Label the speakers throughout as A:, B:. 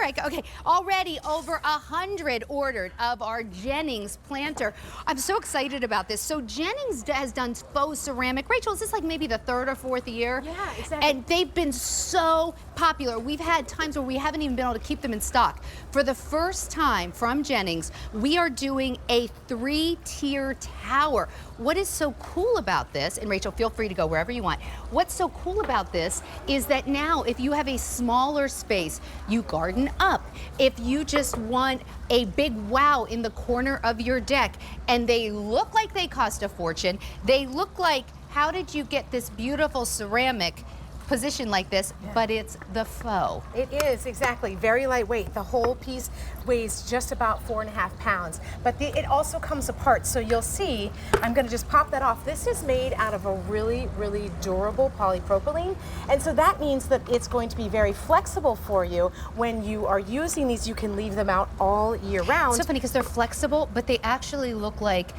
A: right, okay. Already over 100 ordered of our Jennings planter. I'm so excited about this. So Jennings has done faux ceramic. Rachel, is this like maybe the third or fourth year?
B: Yeah, exactly.
A: And they've been so popular. We've had times where we haven't even been able to keep them in stock. For the first time from Jennings, we are doing a 3-tier tower. What is so cool about this, and Rachel, feel free to go wherever you want. What's so cool about this is that now if you have a smaller space, you garden up. If you just want a big wow in the corner of your deck, and they look like they cost a fortune, they look like, how did you get this beautiful ceramic position like this, but it's the faux.
B: It is, exactly, very lightweight. The whole piece weighs just about 4.5 pounds, but it also comes apart. So you'll see, I'm gonna just pop that off. This is made out of a really, really durable polypropylene. And so that means that it's going to be very flexible for you. When you are using these, you can leave them out all year round.
A: It's so funny because they're flexible, but they actually look like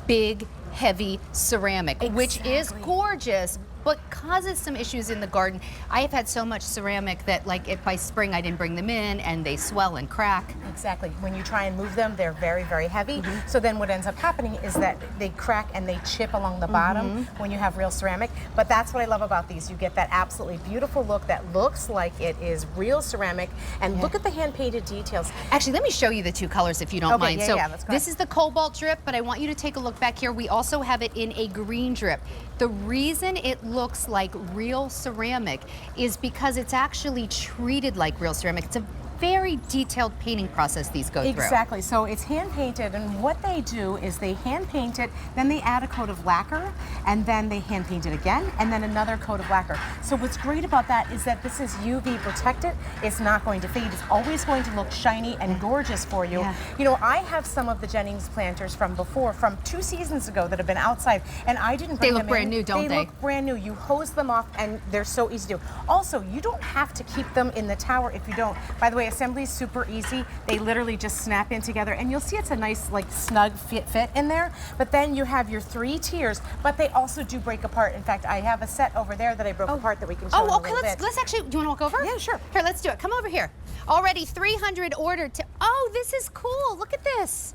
A: big, heavy ceramic, which is gorgeous, but causes some issues in the garden. I have had so much ceramic that, like, if by spring I didn't bring them in and they swell and crack.
B: Exactly. When you try and move them, they're very, very heavy. So then what ends up happening is that they crack and they chip along the bottom when you have real ceramic. But that's what I love about these. You get that absolutely beautiful look that looks like it is real ceramic. And look at the hand-painted details.
A: Actually, let me show you the two colors if you don't mind. So
B: let's go
A: this is the cobalt drip, but I want you to take a look back here. We also have it in a green drip. The reason it looks like real ceramic is because it's actually treated like real ceramic. It's a very detailed painting process these go through.
B: Exactly. So it's hand painted, and what they do is they hand paint it, then they add a coat of lacquer, and then they hand paint it again, and then another coat of lacquer. So what's great about that is that this is UV protected. It's not going to fade. It's always going to look shiny and gorgeous for you. You know, I have some of the Jennings planters from before, from 2 seasons ago, that have been outside, and I didn't bring them in.
A: They look brand new, don't they?
B: They look brand new. You hose them off, and they're so easy to do. Also, you don't have to keep them in the tower if you don't. By the way, assembly is super easy. They literally just snap in together, and you'll see it's a nice, like, snug fit in there. But then you have your 3 tiers, but they also do break apart. In fact, I have a set over there that I broke apart that we can show in a little bit.
A: Let's actually, do you want to walk over?
B: Yeah, sure.
A: Here, let's do it. Come over here. Already 300 ordered oh, this is cool. Look at this.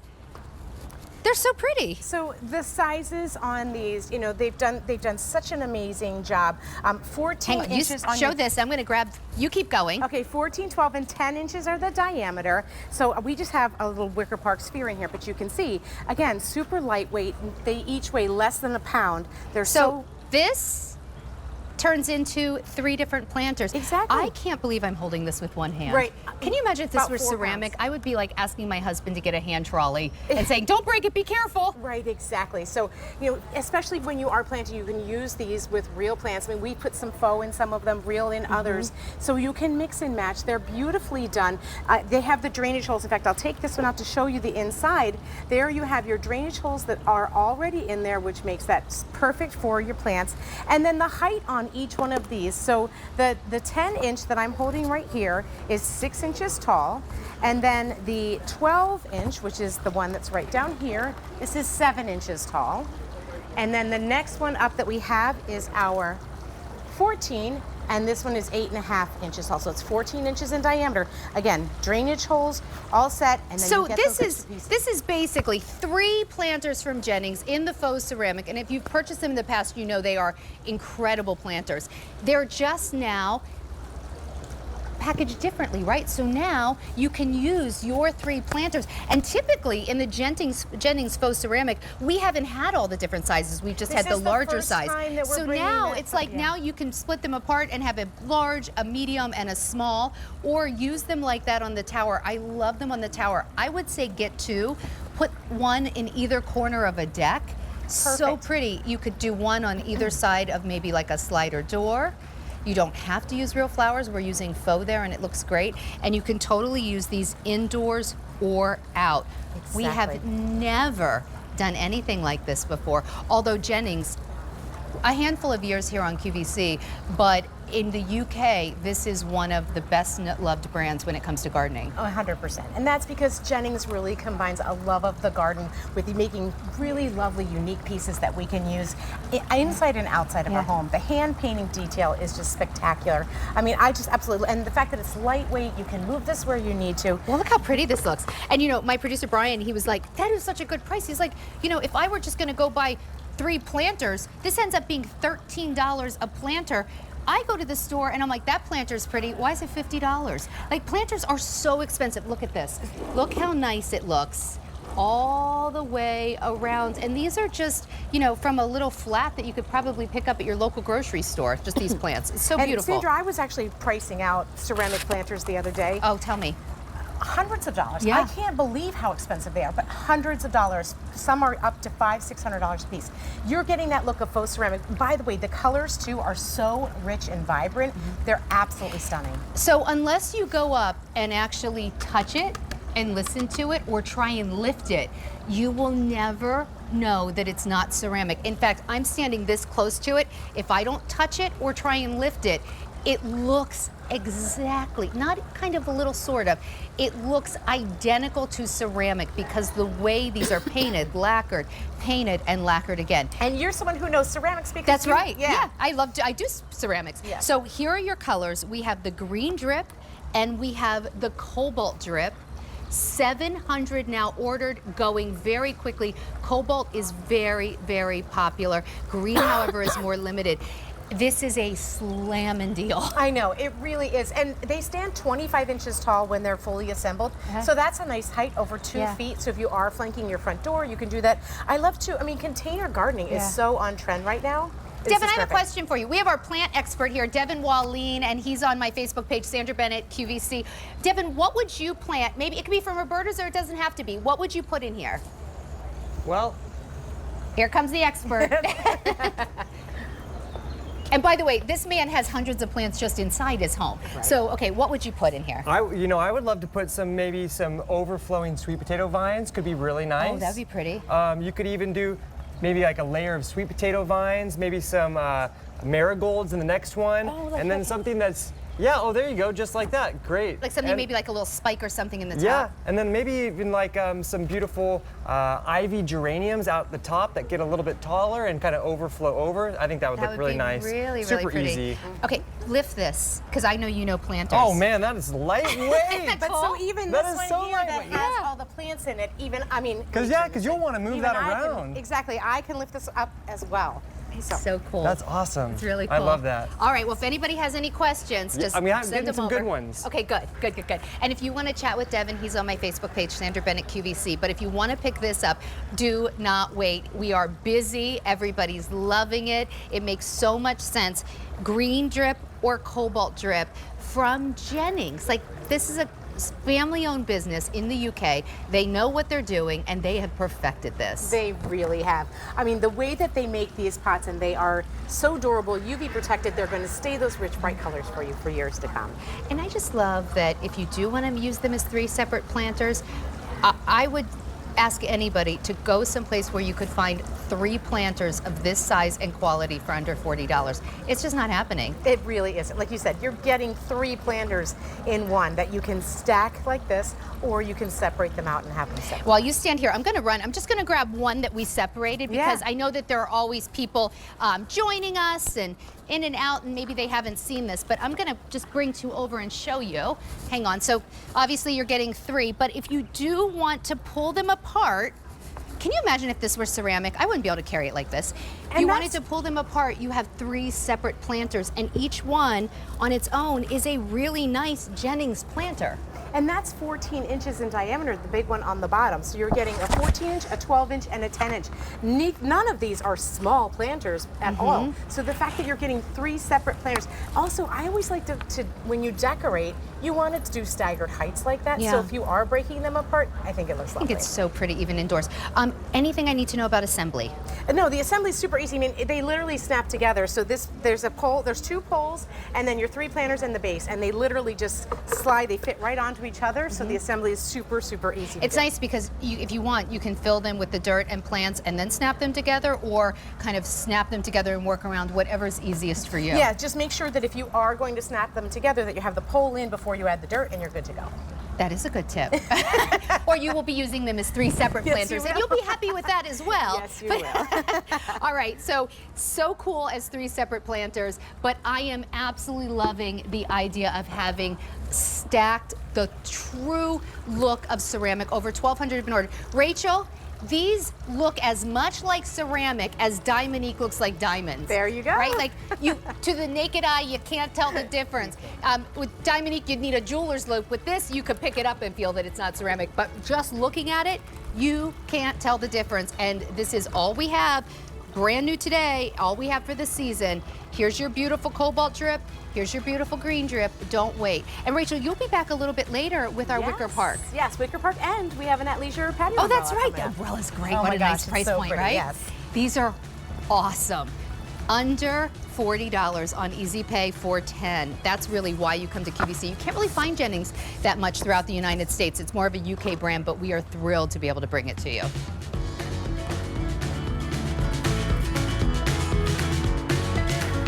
A: They're so pretty.
B: So the sizes on these, you know, they've done such an amazing job. 14 inches on
A: show this. I'm going to grab. You keep going.
B: Okay, 14, 12, and 10 inches are the diameter. So we just have a little wicker park sphere in here, but you can see, again, super lightweight. They each weigh less than a pound. They're so
A: this turns into 3 different planters.
B: Exactly.
A: I can't believe I'm holding this with one hand.
B: Right.
A: Can you imagine if this
B: About
A: were
B: 4
A: ceramic?
B: pounds.
A: I would be like asking my husband to get a hand trolley and saying, don't break it, be careful.
B: Right, exactly. So, you know, especially when you are planting, you can use these with real plants. I mean, we put some faux in some of them, real in others. So you can mix and match. They're beautifully done. They have the drainage holes. In fact, I'll take this one out to show you the inside. There you have your drainage holes that are already in there, which makes that perfect for your plants. And then the height on each one of these. So the 10-inch that I'm holding right here is 6 inches tall, and then the 12-inch, which is the one that's right down here, this is 7 inches tall, and then the next one up that we have is our 14, and this one is 8.5 inches tall. So it's 14 inches in diameter. Again, drainage holes all set, and then
A: so
B: you get
A: this
B: those pieces.
A: this is basically 3 planters from Jennings in the faux ceramic, and if you've purchased them in the past, you know they are incredible planters. They're just now packaged differently, right? So now you can use your 3 planters. And typically in the Jennings Faux ceramic, we haven't had all the different sizes. We've just had the larger size. So now it's like now you can split them apart and have a large, a medium, and a small, or use them like that on the tower. I love them on the tower. I would say get 2, put 1 in either corner of a deck.
B: Perfect.
A: So pretty. You could do 1 on either side of maybe like a slider door. You don't have to use real flowers. We're using faux there, and it looks great. And you can totally use these indoors or out.
B: Exactly.
A: We have never done anything like this before, although Jennings a handful of years here on QVC, but in the UK, this is one of the best loved brands when it comes to gardening.
B: 100%. And that's because Jennings really combines a love of the garden with making really lovely, unique pieces that we can use inside and outside of our home. The hand painting detail is just spectacular. I mean, I just absolutely, and the fact that it's lightweight, you can move this where you need to.
A: Well, look how pretty this looks. And you know, my producer Brian, he was like, that is such a good price. He's like, you know, if I were just gonna go buy 3 planters, this ends up being $13 a planter. I go to the store and I'm like, that planter's pretty. Why is it $50? Like, planters are so expensive. Look at this. Look how nice it looks all the way around. And these are just, you know, from a little flat that you could probably pick up at your local grocery store, just these plants. It's so beautiful.
B: Sandra, I was actually pricing out ceramic planters the other day.
A: Oh, tell me.
B: Hundreds of dollars.
A: Yeah.
B: I can't believe how expensive they are, but hundreds of dollars. Some are up to $500–600 a piece. You're getting that look of faux ceramic. By the way, the colors too are so rich and vibrant. They're absolutely stunning.
A: So unless you go up and actually touch it and listen to it or try and lift it, you will never know that it's not ceramic. In fact, I'm standing this close to it. If I don't touch it or try and lift it, it looks exactly, not kind of a little sort of, it looks identical to ceramic because the way these are painted, lacquered, painted, and lacquered again.
B: And you're someone who knows ceramics because
A: That's right.
B: Yeah.
A: I do ceramics.
B: Yeah.
A: So here are your colors. We have the green drip and we have the cobalt drip. 700 now ordered, going very quickly. Cobalt is very, very popular. Green, however, is more limited. This is a slammin' deal.
B: I know, it really is. And they stand 25 inches tall when they're fully assembled. So that's a nice height, over 2 feet. So if you are flanking your front door, you can do that. I love to, I mean, container gardening is so on trend right now.
A: Devin, I have a question for you. We have our plant expert here, Devin Walleen, and he's on my Facebook page, Sandra Bennett, QVC. Devin, what would you plant? Maybe it could be from Roberta's or it doesn't have to be. What would you put in here?
C: Well,
A: here comes the expert. And by the way, this man has hundreds of plants just inside his home. Right. So, okay, what would you put in here?
C: I would love to put maybe some overflowing sweet potato vines. Could be really nice.
A: Oh, that'd be pretty.
C: You could even do maybe like a layer of sweet potato vines, maybe some marigolds in the next one, and then something that's, oh, there you go, just like that. Great.
A: Like something, maybe like a little spike or something in the top.
C: Yeah, and then maybe even like some beautiful ivy geraniums out the top that get a little bit taller and kind of overflow over. I think that would look really nice.
A: Really,
C: super
A: really pretty.
C: easy.
A: Okay, lift this, because I know you know planters.
C: Oh man, that is lightweight.
B: But so even
C: that
B: this
C: is
B: one
C: so
B: here that
C: lightweight.
B: has all the plants in it, even, I mean.
C: Because you'll want to move that around.
B: Exactly, I can lift this up as well.
A: So cool.
C: That's awesome.
A: It's really cool.
C: I love that.
A: All right, well, if anybody has any questions, just
C: I'm
A: send
C: getting
A: them
C: some
A: over.
C: good ones.
A: Okay, good. And if you want to chat with Devin, he's on my Facebook page, Sandra Bennett QVC. But if you want to pick this up, do not wait. We are busy. Everybody's loving it. It makes so much sense. Green drip or cobalt drip from Jennings. Like, this is a family-owned business in the UK. They know what they're doing, and they have perfected this.
B: They really have. I mean, the way that they make these pots, and they are so durable, UV protected, they're going to stay those rich, bright colors for you for years to come.
A: And I just love that if you do want to use them as 3 separate planters, I would ask anybody to go someplace where you could find 3 planters of this size and quality for under $40. It's just not happening.
B: It really isn't. Like you said, you're getting 3 planters in one that you can stack like this, or you can separate them out and have them separate.
A: While you stand here, I'm going to run. I'm just going to grab one that we separated because I know that there are always people joining us and in and out, and maybe they haven't seen this, but I'm going to just bring 2 over and show you. Hang on. So obviously you're getting 3, but if you do want to pull them apart, can you imagine if this were ceramic? I wouldn't be able to carry it like this. If you wanted to pull them apart, you have 3 separate planters, and each one on its own is a really nice Jennings planter.
B: And that's 14 inches in diameter, the big one on the bottom. So you're getting a 14-inch, a 12-inch, and a 10-inch. None of these are small planters at all. So the fact that you're getting 3 separate planters. Also, I always like to when you decorate, you want to do staggered heights like that.
A: Yeah.
B: So if you are breaking them apart, I think it looks
A: I
B: lovely.
A: think it's so pretty even indoors. Anything I need to know about assembly?
B: No, the assembly's super easy. I mean, they literally snap together. So there's a pole, there's 2 poles, and then your 3 planters and the base, and they literally just slide. They fit right onto each other. So the assembly is super, super easy.
A: It's
B: to do.
A: nice because if you want, you can fill them with the dirt and plants and then snap them together, or kind of snap them together and work around whatever's easiest for you.
B: Yeah, just make sure that if you are going to snap them together, that you have the pole in before you add the dirt, and you're good to go.
A: That is a good tip. Or you will be using them as 3 separate
B: Yes,
A: planters,
B: you
A: and
B: will.
A: you'll be happy with that as well.
B: Yes, you will.
A: All right, so cool as 3 separate planters, but I am absolutely loving the idea of having stacked the true look of ceramic. Over 1,200 have been ordered. Rachel, these look as much like ceramic as Diamonique looks like diamonds.
B: There you go.
A: Right? Like to the naked eye, you can't tell the difference. With Diamonique, you'd need a jeweler's loupe. With this, you could pick it up and feel that it's not ceramic. But just looking at it, you can't tell the difference. And this is all we have. Brand new today, all we have for the season. Here's your beautiful cobalt drip. Here's your beautiful green drip. Don't wait. And Rachel, you'll be back a little bit later with our Wicker Park.
B: Yes, Wicker Park, and we have an athleisure patio.
A: Oh, that's right.
B: umbrella
A: The umbrella's great.
B: Oh
A: What
B: my
A: a
B: gosh,
A: nice
B: it's
A: price
B: so
A: point,
B: pretty,
A: right?
B: yes.
A: These are awesome. Under $40 on Easy Pay for 10. That's really why you come to QVC. You can't really find Jennings that much throughout the United States. It's more of a UK brand, but we are thrilled to be able to bring it to you.